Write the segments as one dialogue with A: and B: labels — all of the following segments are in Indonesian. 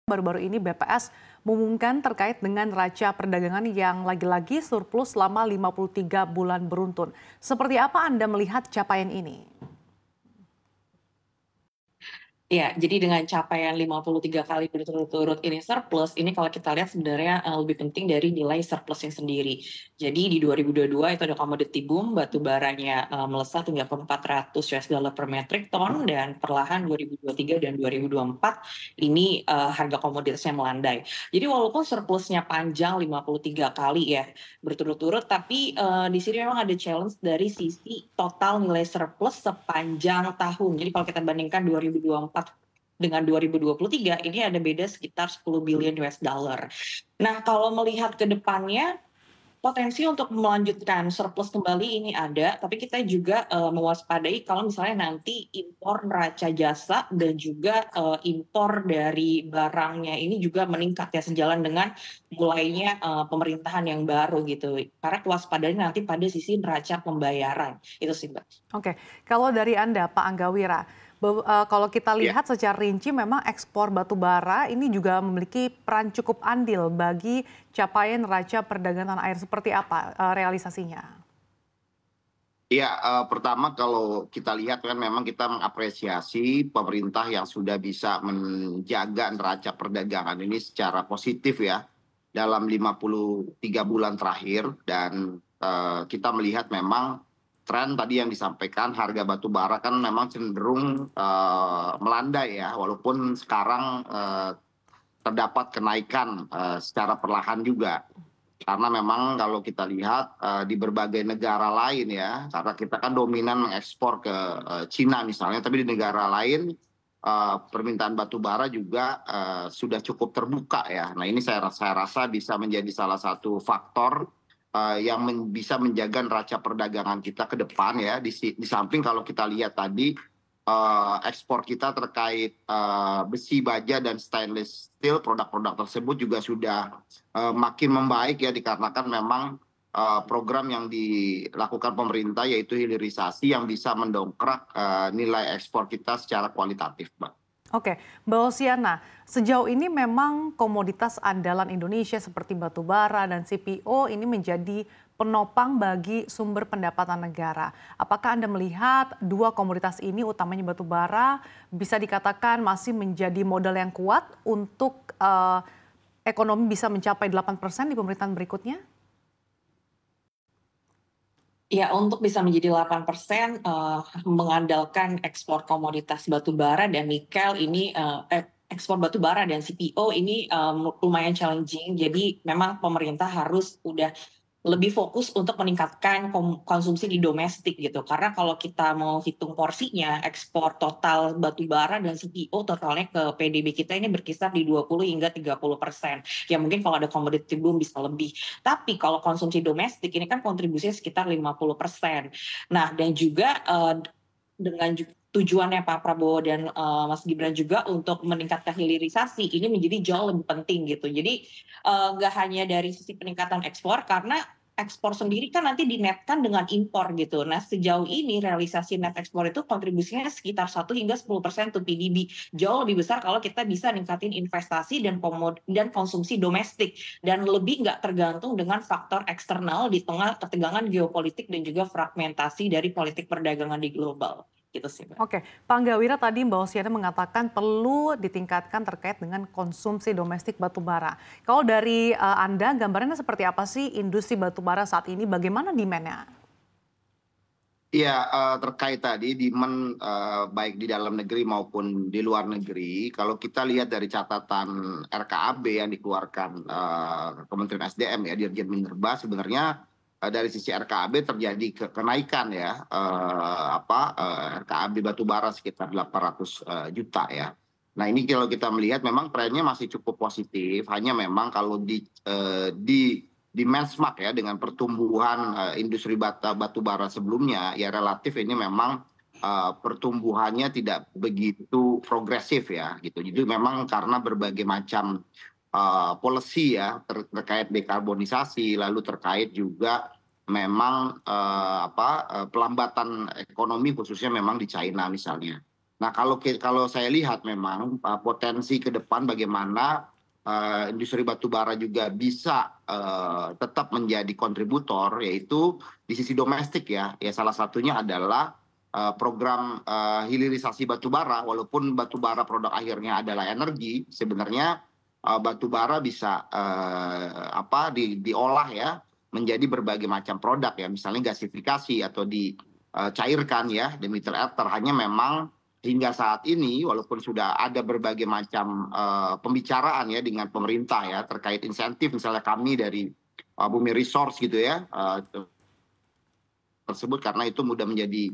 A: Baru-baru ini BPS mengumumkan terkait dengan neraca perdagangan yang lagi-lagi surplus selama 53 bulan beruntun. Seperti apa Anda melihat capaian ini?
B: Iya, jadi dengan capaian 53 kali berturut-turut ini surplus, ini kalau kita lihat sebenarnya lebih penting dari nilai surplusnya sendiri. Jadi di 2022 itu ada commodity boom, batu baranya melesat hingga ke 400 US dollar per metric ton, dan perlahan 2023 dan 2024 ini harga komoditasnya melandai. Jadi walaupun surplusnya panjang 53 kali ya berturut-turut, tapi di sini memang ada challenge dari sisi total nilai surplus sepanjang tahun. Jadi kalau kita bandingkan 2024 dengan 2023 ini ada beda sekitar 10 billion US dollar. Nah, kalau melihat ke depannya potensi untuk melanjutkan surplus kembali ini ada, tapi kita juga mewaspadai kalau misalnya nanti impor neraca jasa dan juga impor dari barangnya ini juga meningkat ya sejalan dengan mulainya pemerintahan yang baru gitu. Karena kewaspadaan nanti pada sisi neraca pembayaran. Itu sih, Mbak.
A: Oke, kalau dari Anda Pak Anggawira, kalau kita
C: Ya,
A: lihat secara rinci memang ekspor batu bara ini juga memiliki peran cukup andil bagi capaian neraca perdagangan air. Seperti apa realisasinya?
C: pertama kalau kita lihat kan memang kita mengapresiasi pemerintah yang sudah bisa menjaga neraca perdagangan ini secara positif ya dalam 53 bulan terakhir dan kita melihat memang tren tadi yang disampaikan harga batu bara kan memang cenderung melandai ya walaupun sekarang terdapat kenaikan secara perlahan juga. Karena memang kalau kita lihat di berbagai negara lain ya, karena kita kan dominan mengekspor ke Cina misalnya, tapi di negara lain permintaan batu bara juga sudah cukup terbuka ya. Nah ini saya rasa bisa menjadi salah satu faktor yang bisa menjaga neraca perdagangan kita ke depan ya. Di samping kalau kita lihat tadi ekspor kita terkait besi baja dan stainless steel produk-produk tersebut juga sudah makin membaik ya dikarenakan memang program yang dilakukan pemerintah yaitu hilirisasi yang bisa mendongkrak nilai ekspor kita secara kualitatif, Mbak.
A: Oke, Mbak Osiana, sejauh ini memang komoditas andalan Indonesia seperti batu bara dan CPO ini menjadi penopang bagi sumber pendapatan negara. Apakah Anda melihat dua komoditas ini, utamanya batu bara, bisa dikatakan masih menjadi modal yang kuat untuk ekonomi bisa mencapai 8% di pemerintahan berikutnya?
B: Ya, untuk bisa menjadi 8%, mengandalkan ekspor komoditas batu bara dan nikel ini, ekspor batu bara dan CPO ini lumayan challenging. Jadi memang pemerintah harus udah lebih fokus untuk meningkatkan konsumsi di domestik gitu. Karena kalau kita mau hitung porsinya, ekspor total batu bara dan CPO totalnya ke PDB kita ini berkisar di 20 hingga 30%. Ya mungkin kalau ada commodity boom bisa lebih. Tapi kalau konsumsi domestik ini kan kontribusinya sekitar 50%. Nah, dan juga dengan tujuannya Pak Prabowo dan Mas Gibran juga untuk meningkatkan hilirisasi ini menjadi jauh lebih penting gitu. Jadi nggak hanya dari sisi peningkatan ekspor karena ekspor sendiri kan nanti dinetkan dengan impor gitu. Nah, sejauh ini realisasi net ekspor itu kontribusinya sekitar 1 hingga 10% to PDB. Jauh lebih besar kalau kita bisa ningkatin investasi dan konsumsi domestik dan lebih nggak tergantung dengan faktor eksternal di tengah ketegangan geopolitik dan juga fragmentasi dari politik perdagangan di global. Gitu sih, Mbak.
A: Oke, Pak Anggawira tadi Mbak Osiana mengatakan perlu ditingkatkan terkait dengan konsumsi domestik batubara. Kalau dari Anda, gambarannya seperti apa sih industri batubara saat ini? Bagaimana demand-nya?
C: Iya, terkait tadi demand baik di dalam negeri maupun di luar negeri, kalau kita lihat dari catatan RKAB yang dikeluarkan Kementerian SDM ya, Dirjen Minerba, sebenarnya dari sisi RKAB terjadi kenaikan ya, RKAB batubara sekitar 800 juta ya. Nah ini kalau kita melihat memang trennya masih cukup positif, hanya memang kalau di benchmark ya dengan pertumbuhan industri batu bara sebelumnya ya relatif ini memang pertumbuhannya tidak begitu progresif ya gitu. Jadi memang karena berbagai macam policy ya terkait dekarbonisasi lalu terkait juga memang pelambatan ekonomi khususnya memang di China misalnya. Nah, kalau saya lihat memang potensi ke depan bagaimana industri batubara juga bisa tetap menjadi kontributor, yaitu di sisi domestik ya. Ya salah satunya adalah program hilirisasi batubara. Walaupun batubara produk akhirnya adalah energi, sebenarnya batubara bisa diolah ya menjadi berbagai macam produk ya, misalnya gasifikasi atau dicairkan ya, Demeter ether. Hanya memang hingga saat ini walaupun sudah ada berbagai macam pembicaraan ya dengan pemerintah ya terkait insentif, misalnya kami dari Bumi Resource gitu ya tersebut, karena itu mudah menjadi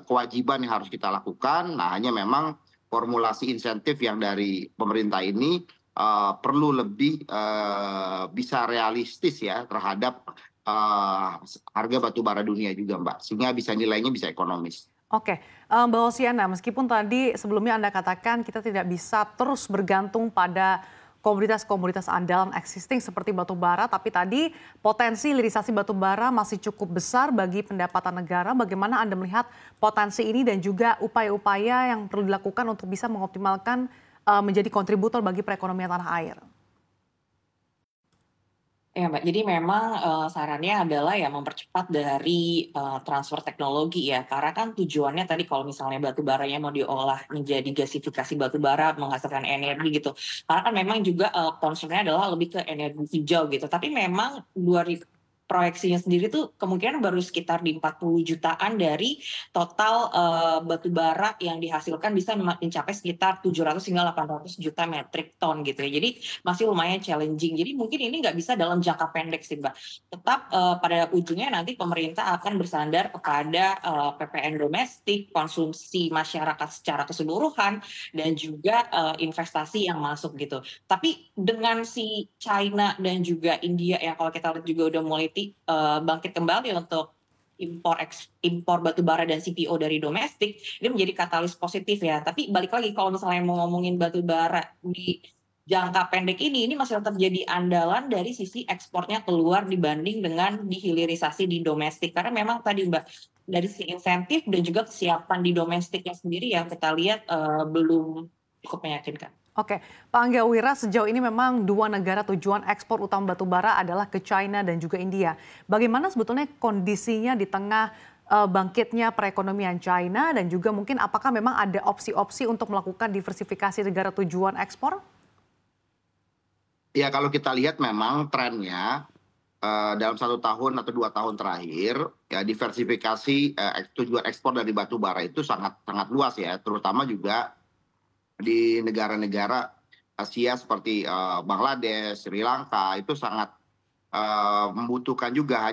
C: kewajiban yang harus kita lakukan. Nah, hanya memang formulasi insentif yang dari pemerintah ini perlu lebih bisa realistis ya terhadap harga batubara dunia juga, Mbak, sehingga bisa nilainya bisa ekonomis.
A: Oke, Mbak Hosiana, meskipun tadi sebelumnya Anda katakan kita tidak bisa terus bergantung pada komoditas-komoditas andalan existing seperti batu bara, tapi tadi potensi hilirisasi batu bara masih cukup besar bagi pendapatan negara. Bagaimana Anda melihat potensi ini dan juga upaya-upaya yang perlu dilakukan untuk bisa mengoptimalkan menjadi kontributor bagi perekonomian tanah air?
B: Ya, Mbak. Jadi memang sarannya adalah ya mempercepat dari transfer teknologi ya. Karena kan tujuannya tadi kalau misalnya batu baranya mau diolah menjadi gasifikasi batu bara menghasilkan energi gitu. Karena kan memang juga concern-nya adalah lebih ke energi hijau gitu. Tapi memang proyeksinya sendiri tuh kemungkinan baru sekitar di 40 jutaan dari total batu bara yang dihasilkan bisa mencapai sekitar 700 hingga 800 juta metrik ton gitu ya. Jadi masih lumayan challenging. Jadi mungkin ini nggak bisa dalam jangka pendek sih, Mbak. Tetap pada ujungnya nanti pemerintah akan bersandar kepada PPN domestik, konsumsi masyarakat secara keseluruhan, dan juga investasi yang masuk gitu. Tapi dengan si China dan juga India yang kalau kita lihat juga udah mulai bangkit kembali untuk impor batu bara dan CPO dari domestik, ini menjadi katalis positif ya. Tapi balik lagi kalau misalnya mau ngomongin batu bara di jangka pendek ini masih tetap jadi andalan dari sisi ekspornya keluar dibanding dengan dihilirisasi di domestik. Karena memang tadi Mbak, dari sisi insentif dan juga kesiapan di domestiknya sendiri yang kita lihat belum cukup meyakinkan.
A: Oke, Pak Angga Wira, sejauh ini memang dua negara tujuan ekspor utama batu bara adalah ke China dan juga India. Bagaimana sebetulnya kondisinya di tengah bangkitnya perekonomian China dan juga mungkin apakah memang ada opsi-opsi untuk melakukan diversifikasi negara tujuan ekspor?
C: Ya, kalau kita lihat memang trennya dalam 1 tahun atau 2 tahun terakhir ya diversifikasi tujuan ekspor dari batu bara itu sangat sangat luas ya, terutama juga di negara-negara Asia seperti Bangladesh, Sri Lanka itu sangat membutuhkan juga.